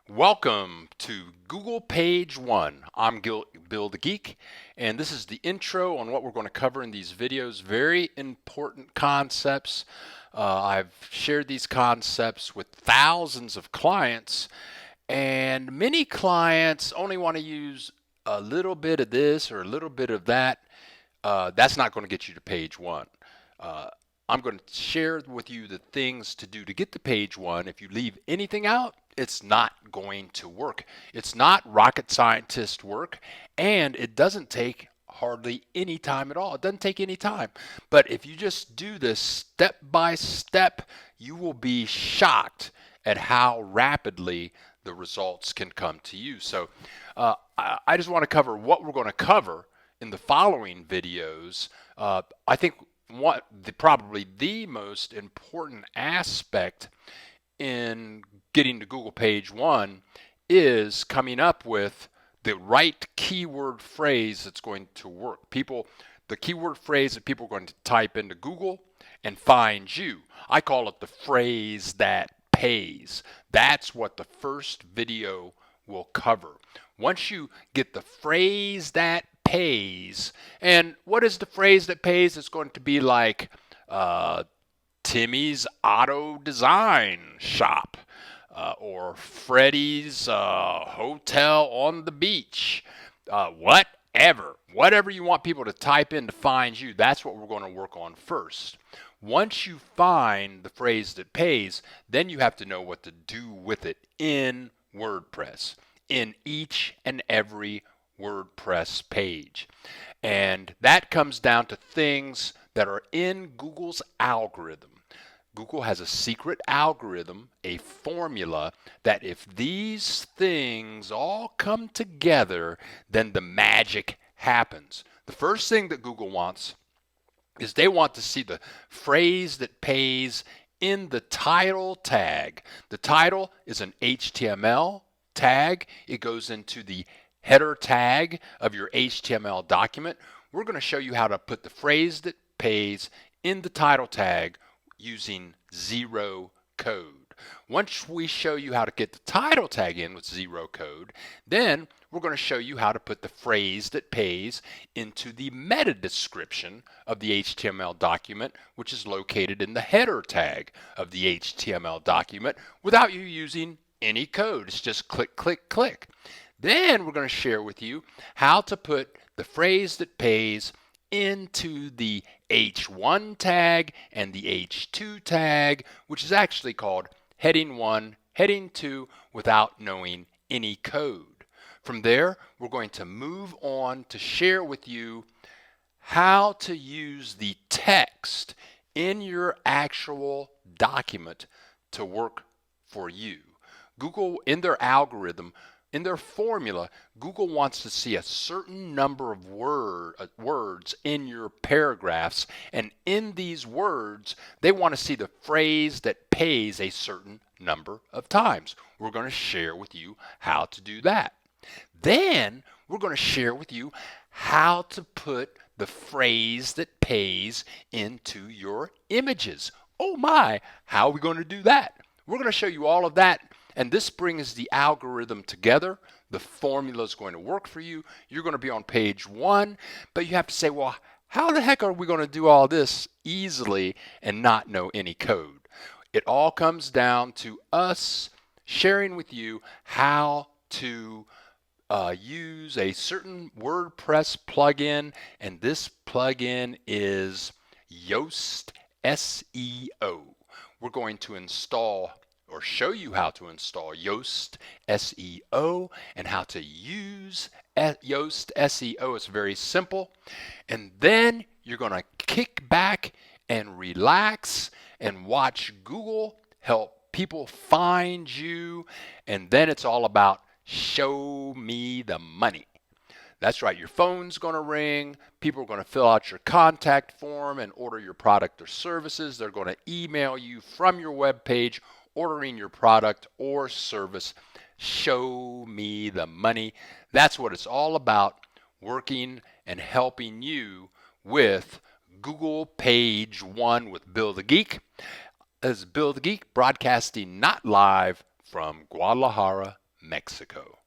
Welcome to Google Page One. I'm Bill the Geek, and this is the intro on what we're going to cover in these videos. Very important concepts. I've shared these concepts with thousands of clients, and many clients only want to use a little bit of this or a little bit of that. That's not going to get you to page one. I'm going to share with you the things to do to get to page one. If you leave anything out, it's not going to work. It's not rocket scientist work, and it doesn't take hardly any time at all. It doesn't take any time. But if you just do this step by step, you will be shocked at how rapidly the results can come to you. So I just want to cover what we're going to cover in the following videos. I think probably the most important aspect in getting to Google Page One is coming up with the right keyword phrase that's going to work. The keyword phrase that people are going to type into Google and find you. I call it the phrase that pays. That's what the first video will cover. Once you get the phrase that pays, and what is the phrase that pays? It's going to be like Timmy's Auto Design Shop, or Freddy's Hotel on the Beach, whatever you want people to type in to find you. That's what we're going to work on first. Once you find the phrase that pays, then you have to know what to do with it in WordPress, in each and every WordPress page. And that comes down to things that are in Google's algorithm. Google has a secret algorithm, a formula, that if these things all come together, then the magic happens. The first thing that Google wants is they want to see the phrase that pays in the title tag. The title is an HTML tag. It goes into the header tag of your HTML document. We're going to show you how to put the phrase that pays in the title tag using zero code. Once we show you how to get the title tag in with zero code, then we're going to show you how to put the phrase that pays into the meta description of the HTML document, which is located in the header tag of the HTML document, without you using any code. It's just click, click, click. Then we're going to share with you how to put the phrase that pays into the H1 tag and the H2 tag, which is actually called heading 1, heading 2, without knowing any code. From there, we're going to move on to share with you how to use the text in your actual document to work for you. Google, in their algorithm, in their formula, Google wants to see a certain number of words in your paragraphs, and in these words, they want to see the phrase that pays a certain number of times. We're going to share with you how to do that. Then we're going to share with you how to put the phrase that pays into your images. Oh my, how are we going to do that? We're going to show you all of that. And this brings the algorithm together. The formula is going to work for you. You're going to be on page one, but you have to say, well, how the heck are we going to do all this easily and not know any code? It all comes down to us sharing with you how to use a certain WordPress plugin, and this plugin is Yoast SEO. We're going to install or show you how to install Yoast SEO and how to use Yoast SEO. It's very simple. And then you're going to kick back and relax and watch Google help people find you. And then it's all about show me the money. That's right, your phone's going to ring, people are going to fill out your contact form and order your product or services. They're going to email you from your web page ordering your product or service. Show me the money. That's what it's all about, working and helping you with Google Page 1 with Bill the Geek. This is Bill the Geek broadcasting not live from Guadalajara, Mexico.